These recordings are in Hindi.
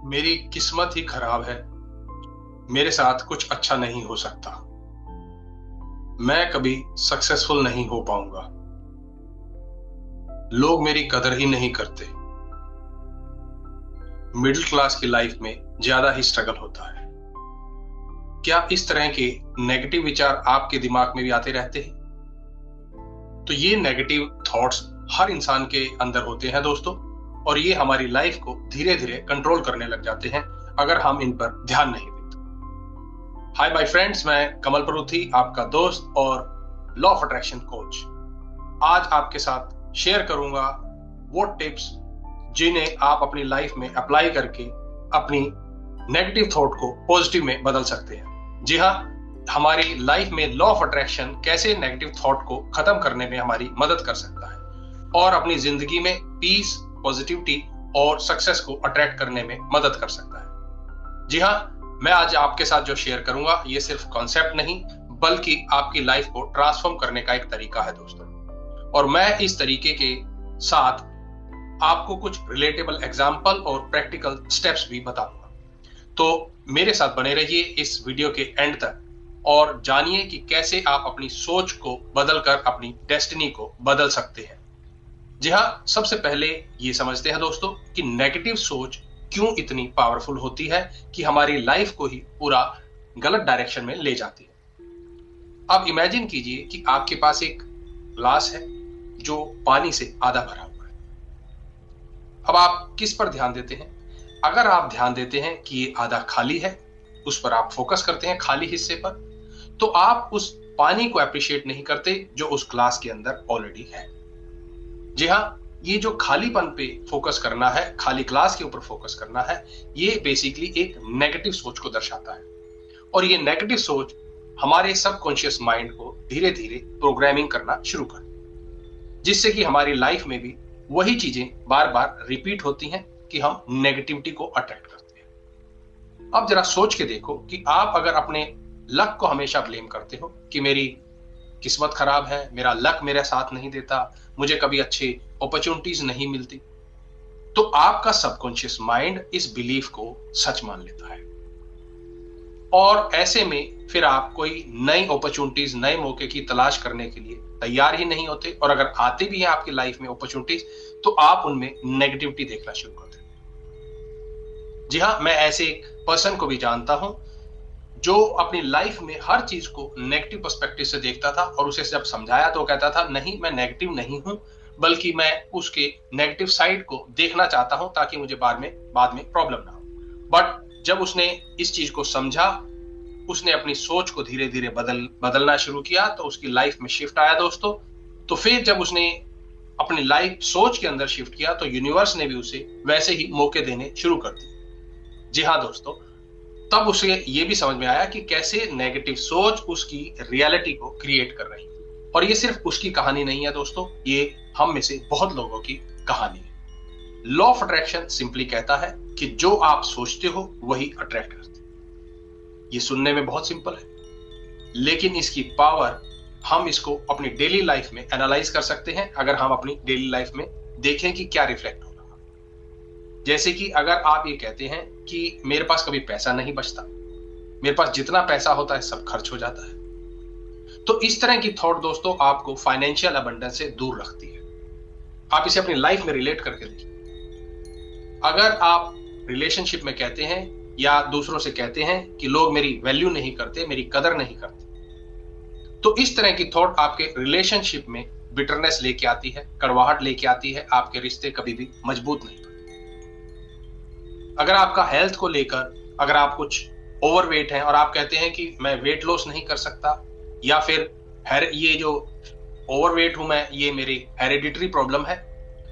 मेरी किस्मत ही खराब है, मेरे साथ कुछ अच्छा नहीं हो सकता, मैं कभी सक्सेसफुल नहीं हो पाऊंगा, लोग मेरी कदर ही नहीं करते। मिडिल क्लास की लाइफ में ज्यादा ही स्ट्रगल होता है। क्या इस तरह के नेगेटिव विचार आपके दिमाग में भी आते रहते हैं? तो ये नेगेटिव थॉट्स हर इंसान के अंदर होते हैं दोस्तों, और ये हमारी लाइफ को धीरे धीरे कंट्रोल करने लग जाते हैं अगर हम इन पर ध्यान नहीं देते। हाय माय फ्रेंड्स, मैं कमल परूथी, आपका दोस्त और लॉ ऑफ अट्रैक्शन कोच। आज आपके साथ शेयर करूंगा वो टिप्स जिन्हें आप अपनी लाइफ में अप्लाई करके अपनी नेगेटिव थॉट को पॉजिटिव में बदल सकते हैं। जी हाँ, हमारी लाइफ में लॉ ऑफ अट्रैक्शन कैसे नेगेटिव थॉट को खत्म करने में हमारी मदद कर सकता है और अपनी जिंदगी में पीस, पॉजिटिविटी और सक्सेस को अट्रैक्ट करने में मदद कर सकता है। जी हाँ, मैं आज आपके साथ जो शेयर करूंगा ये सिर्फ कॉन्सेप्ट नहीं बल्कि आपकी लाइफ को ट्रांसफॉर्म करने का एक तरीका है दोस्तों। और मैं इस तरीके के साथ आपको कुछ रिलेटेबल एग्जाम्पल और प्रैक्टिकल स्टेप्स भी बताऊंगा। तो मेरे साथ बने रहिए इस वीडियो के एंड तक और जानिए कि कैसे आप अपनी सोच को बदलकर अपनी डेस्टिनी को बदल सकते हैं। जी हाँ, सबसे पहले ये समझते हैं दोस्तों कि नेगेटिव सोच क्यों इतनी पावरफुल होती है कि हमारी लाइफ को ही पूरा गलत डायरेक्शन में ले जाती है। अब इमेजिन कीजिए कि आपके पास एक ग्लास है जो पानी से आधा भरा हुआ है। अब आप किस पर ध्यान देते हैं? अगर आप ध्यान देते हैं कि ये आधा खाली है, उस पर आप फोकस करते हैं, खाली हिस्से पर, तो आप उस पानी को अप्रिशिएट नहीं करते जो उस ग्लास के अंदर ऑलरेडी है। जी हाँ, ये जो खालीपन पे फोकस करना है, खाली ग्लास के ऊपर फोकस करना है, ये बेसिकली एक नेगेटिव सोच को दर्शाता है। और ये नेगेटिव सोच हमारे सबकॉन्शियस माइंड को धीरे धीरे प्रोग्रामिंग करना शुरू कर, जिससे कि हमारी लाइफ में भी वही चीजें बार बार रिपीट होती हैं कि हम नेगेटिविटी को अट्रैक्ट करते हैं। अब जरा सोच के देखो कि आप अगर अपने लक को हमेशा ब्लेम करते हो कि मेरी किस्मत खराब है, मेरा लक मेरे साथ नहीं देता, मुझे कभी अच्छी अपॉर्चुनिटीज नहीं मिलती, तो आपका सबकॉन्शियस माइंड इस बिलीफ को सच मान लेता है। और ऐसे में फिर आप कोई नई अपॉर्चुनिटीज, नए मौके की तलाश करने के लिए तैयार ही नहीं होते, और अगर आते भी हैं आपकी लाइफ में अपॉर्चुनिटीज तो आप उनमें नेगेटिविटी देखना शुरू कर देते। जी हाँ, मैं ऐसे एक पर्सन को भी जानता हूं जो अपनी लाइफ में हर चीज को नेगेटिव पर्सपेक्टिव से देखता था, और उसे जब समझाया तो कहता था नहीं, मैं नेगेटिव नहीं हूं, बल्कि मैं उसके नेगेटिव साइड को देखना चाहता हूं ताकि मुझे बाद में प्रॉब्लम ना हो। बट जब उसने इस चीज को समझा, उसने अपनी सोच को धीरे धीरे बदलना शुरू किया, तो उसकी लाइफ में शिफ्ट आया दोस्तों। तो फिर जब उसने अपनी लाइफ सोच के अंदर शिफ्ट किया तो यूनिवर्स ने भी उसे वैसे ही मौके देने शुरू कर दिए। जी हाँ दोस्तों, तब उसे ये भी समझ में आया कि कैसे नेगेटिव सोच उसकी रियलिटी को क्रिएट कर रही है। और ये सिर्फ उसकी कहानी नहीं है दोस्तों, ये हम में से बहुत लोगों की कहानी है। लॉ ऑफ अट्रैक्शन सिंपली कहता है कि जो आप सोचते हो वही अट्रैक्ट करते हैं। ये सुनने में बहुत सिंपल है, लेकिन इसकी पावर हम इसको अपनी डेली लाइफ में एनालाइज कर सकते हैं अगर हम अपनी डेली लाइफ में देखें कि क्या रिफ्लेक्ट हो रहा है। जैसे कि अगर आप ये कहते हैं कि मेरे पास कभी पैसा नहीं बचता, मेरे पास जितना पैसा होता है सब खर्च हो जाता है, तो इस तरह की थॉट दोस्तों आपको फाइनेंशियल अबंडेंस से दूर रखती है। आप इसे अपनी लाइफ में रिलेट करके देखिए। अगर आप रिलेशनशिप में कहते हैं या दूसरों से कहते हैं कि लोग मेरी वैल्यू नहीं करते, मेरी कदर नहीं करते, तो इस तरह की थॉट आपके रिलेशनशिप में बिटरनेस लेके आती है, कड़वाहट लेके आती है, आपके रिश्ते कभी भी मजबूत नहीं बनते। अगर आपका हेल्थ को लेकर, अगर आप कुछ ओवरवेट हैं और आप कहते हैं कि मैं वेट लॉस नहीं कर सकता, या फिर ये जो ओवरवेट हूं मैं, ये मेरी हेरिडिटरी प्रॉब्लम है,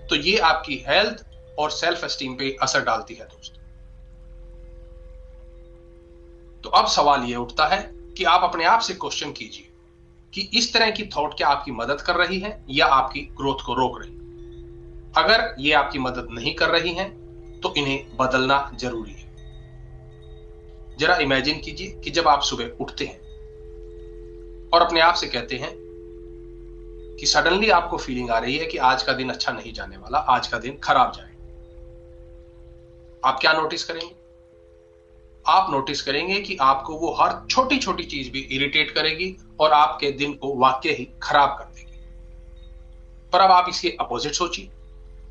तो ये आपकी हेल्थ और सेल्फ एस्टीम पे असर डालती है दोस्तों। तो अब सवाल ये उठता है कि आप अपने आप से क्वेश्चन कीजिए कि इस तरह की थॉट क्या आपकी मदद कर रही है या आपकी ग्रोथ को रोक रही है। अगर ये आपकी मदद नहीं कर रही हैं तो इन्हें बदलना जरूरी है। जरा इमेजिन कीजिए कि जब आप सुबह उठते हैं और अपने आप से कहते हैं कि सडनली आपको फीलिंग आ रही है कि आज का दिन अच्छा नहीं जाने वाला, आज का दिन खराब जाए, आप क्या नोटिस करेंगे? आप नोटिस करेंगे कि आपको वो हर छोटी छोटी चीज भी इरिटेट करेगी और आपके दिन को वाकई ही खराब कर देगी। पर अब आप इसके अपोजिट सोचिए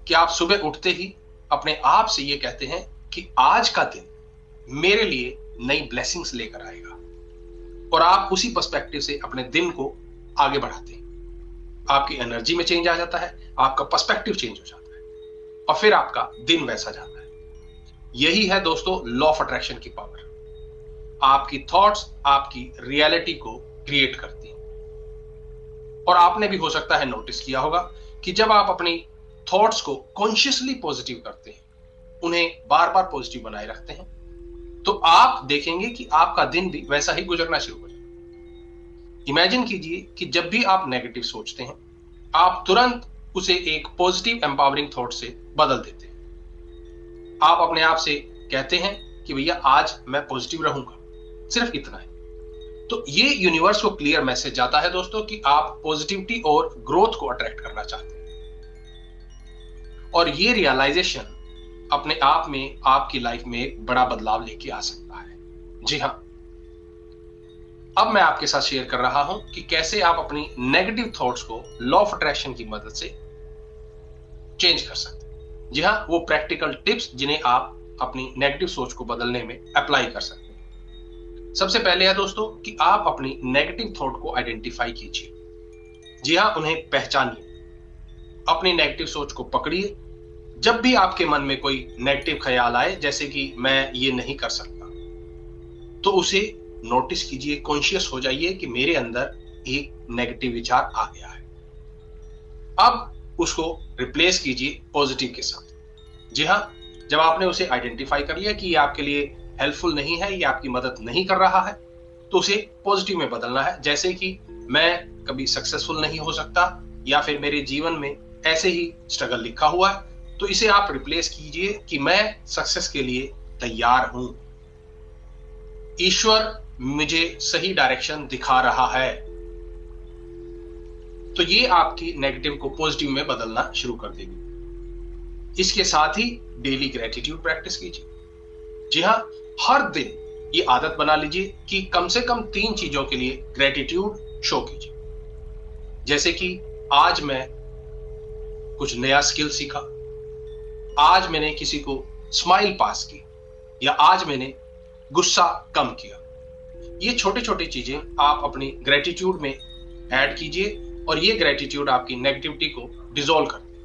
कि आप सुबह उठते ही अपने आप से ये कहते हैं कि आज का दिन मेरे लिए नई ब्लेसिंग्स लेकर आएगा, और आप उसी पर्सपेक्टिव से अपने दिन को आगे बढ़ाते हैं। आपकी एनर्जी में चेंज आ जाता है, आपका पर्सपेक्टिव चेंज हो जाता है, और फिर आपका दिन वैसा जाता है। यही है दोस्तों लॉ ऑफ अट्रैक्शन की पावर। आपकी थॉट्स आपकी रियलिटी को क्रिएट करती हैं। और आपने भी हो सकता है नोटिस किया होगा कि जब आप अपनी थॉट्स को कॉन्शियसली पॉजिटिव करते हैं, उन्हें बार बार पॉजिटिव बनाए रखते हैं, तो आप देखेंगे कि आपका दिन भी वैसा ही गुजरना शुरू हो जाएगा। इमेजिन कीजिए कि जब भी आप नेगेटिव सोचते हैं, आप तुरंत उसे एक पॉजिटिव एम्पावरिंग थॉट से बदल देते हैं। आप अपने आप से कहते हैं कि भैया आज मैं पॉजिटिव रहूंगा, सिर्फ इतना है। तो ये यूनिवर्स को क्लियर मैसेज जाता है दोस्तों कि आप पॉजिटिविटी और ग्रोथ को अट्रैक्ट करना चाहते हैं। और ये रियलाइजेशन अपने आप में आपकी लाइफ में एक बड़ा बदलाव लेके आ सकता है। जी हाँ, अब मैं आपके साथ शेयर कर रहा हूं कि कैसे आप अपनी नेगेटिव थॉट्स को लॉ ऑफ अट्रैक्शन की मदद से चेंज कर सकते हैं। जी हाँ, वो प्रैक्टिकल टिप्स जिन्हें आप अपनी नेगेटिव सोच को बदलने में अप्लाई कर सकते हैं। सबसे पहले है दोस्तों कि आप अपनी नेगेटिव थॉट को आइडेंटिफाई कीजिए। जी हाँ, उन्हें पहचानिए। अपनी नेगेटिव सोच को पकड़िए। जब भी आपके मन में कोई नेगेटिव ख्याल आए, जैसे कि मैं ये नहीं कर सकता, तो उसे नोटिस कीजिए, कॉन्शियस हो जाइए कि मेरे अंदर एक नेगेटिव विचार आ गया है। अब उसको रिप्लेस कीजिए पॉजिटिव के साथ। जी हाँ, जब आपने उसे आइडेंटिफाई कर लिया कि ये आपके लिए हेल्पफुल नहीं है, ये आपकी मदद नहीं कर रहा है, तो उसे पॉजिटिव में बदलना है। जैसे कि मैं कभी सक्सेसफुल नहीं हो सकता, या फिर मेरे जीवन में ऐसे ही स्ट्रगल लिखा हुआ है, तो इसे आप रिप्लेस कीजिए कि मैं सक्सेस के लिए तैयार हूं। ईश्वर मुझे सही डायरेक्शन दिखा रहा है। तो ये आपकी नेगेटिव को पॉजिटिव में बदलना शुरू कर देगी। इसके साथ ही डेली ग्रेटिट्यूड प्रैक्टिस कीजिए। जी हाँ, हर दिन ये आदत बना लीजिए कि कम से कम 3 चीजों के लिए ग्रेटिट्यूड शो कीजिए। जैसे कि आज मैं कुछ नया स्किल सीखा, आज मैंने किसी को स्माइल पास की, या आज मैंने गुस्सा कम किया। ये छोटी छोटी चीजें आप अपनी ग्रेटिट्यूड में ऐड कीजिए, और ये ग्रेटिट्यूड आपकी नेगेटिविटी को डिसॉल्व कर देगी।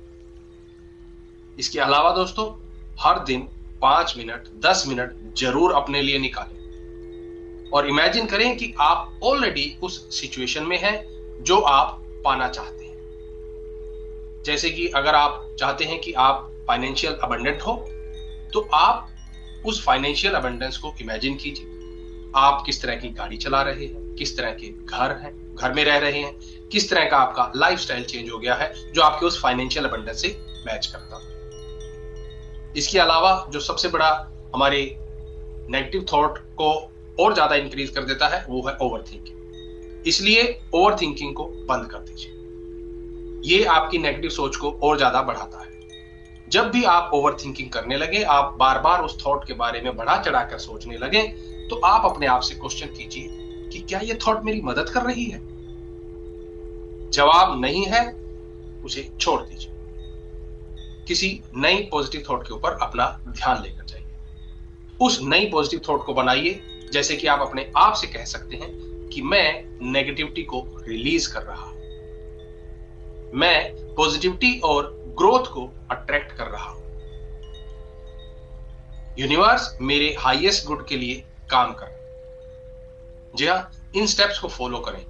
इसके अलावा दोस्तों, हर दिन 5 मिनट 10 मिनट जरूर अपने लिए निकालें, और इमेजिन करें कि आप ऑलरेडी उस सिचुएशन में हैं जो आप पाना चाहते हैं। जैसे कि अगर आप चाहते हैं कि आप फाइनेंशियल अबंडेंट हो, तो आप उस फाइनेंशियल अबंडेंस को इमेजिन कीजिए। आप किस तरह की गाड़ी चला रहे हैं, किस तरह के घर में रह रहे हैं, किस तरह का आपका लाइफस्टाइल चेंज हो गया है जो आपके उस फाइनेंशियल अबंडेंस से मैच करता हो। इसके अलावा जो सबसे बड़ा हमारे नेगेटिव थॉट को और ज्यादा इंक्रीज कर देता है, वो है ओवरथिंकिंग। इसलिए ओवरथिंकिंग को बंद कर दीजिए। ये आपकी नेगेटिव सोच को और ज्यादा बढ़ाता है। जब भी आप ओवरथिंकिंग करने लगे, आप बार बार उस थॉट के बारे में बढ़ा चढ़ाकर सोचने लगे, तो आप अपने आप से क्वेश्चन कीजिए कि क्या ये थॉट मेरी मदद कर रही है? जवाब नहीं है, उसे छोड़ दीजिए। किसी नई पॉजिटिव थॉट के ऊपर अपना ध्यान लेकर जाइए। उस नई पॉजिटिव थॉट को बनाइए। जैसे कि आप अपने आप से कह सकते हैं कि मैं नेगेटिविटी को रिलीज कर रहा हूं, मैं पॉजिटिविटी और ग्रोथ को अट्रैक्ट कर रहा हूं, यूनिवर्स मेरे हाईएस्ट गुड के लिए काम कर रहा है। जी हाँ, इन स्टेप्स को फॉलो करें,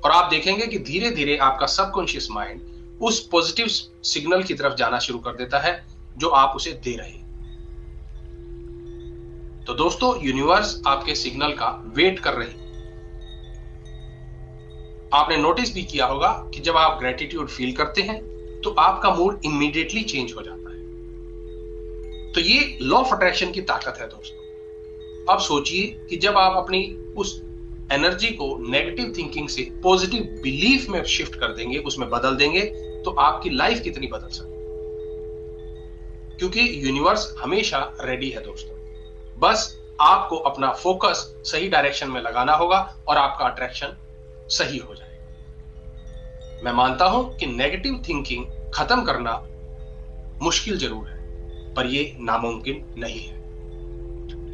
और आप देखेंगे कि धीरे धीरे आपका सबकॉन्शियस माइंड उस पॉजिटिव सिग्नल की तरफ जाना शुरू कर देता है जो आप उसे दे रहे हैं। तो दोस्तों, यूनिवर्स आपके सिग्नल का वेट कर रही है। आपने नोटिस भी किया होगा कि जब आप ग्रेटिट्यूड फील करते हैं तो आपका मूड इमीडिएटली चेंज हो जाता है। तो ये लॉ ऑफ अट्रैक्शन की ताकत है दोस्तों। अब सोचिए कि जब आप अपनी उस एनर्जी को नेगेटिव थिंकिंग से पॉजिटिव बिलीफ में शिफ्ट कर देंगे, उसमें बदल देंगे, तो आपकी लाइफ कितनी बदल सकती है। क्योंकि यूनिवर्स हमेशा रेडी है दोस्तों। बस आपको अपना फोकस सही डायरेक्शन में लगाना होगा और आपका अट्रैक्शन सही हो जाएगा। मैं मानता हूं कि नेगेटिव थिंकिंग खत्म करना मुश्किल जरूर है, पर यह नामुमकिन नहीं है।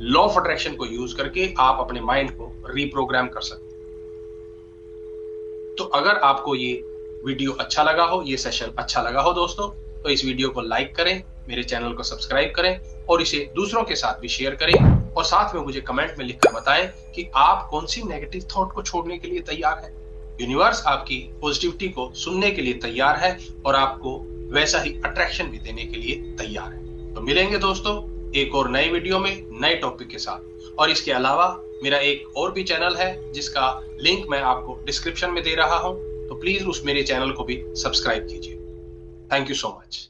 लॉ ऑफ अट्रैक्शन को यूज करके आप अपने माइंड को रीप्रोग्राम कर सकते हैं। तो अगर आपको ये वीडियो अच्छा लगा हो, ये सेशन अच्छा लगा हो दोस्तों, तो इस वीडियो को लाइक करें, मेरे चैनल को सब्सक्राइब करें और इसे दूसरों के साथ भी शेयर करें, और साथ में मुझे कमेंट में लिखकर बताएं कि आप कौन सी नेगेटिव थॉट को छोड़ने के लिए तैयार हैं। यूनिवर्स आपकी पॉजिटिविटी को सुनने के लिए तैयार है और आपको वैसा ही अट्रैक्शन भी देने के लिए तैयार है। तो मिलेंगे दोस्तों एक और नए वीडियो में नए टॉपिक के साथ। और इसके अलावा मेरा एक और भी चैनल है जिसका लिंक मैं आपको डिस्क्रिप्शन में दे रहा हूं, तो प्लीज उस मेरे चैनल को भी सब्सक्राइब कीजिए। Thank you so much.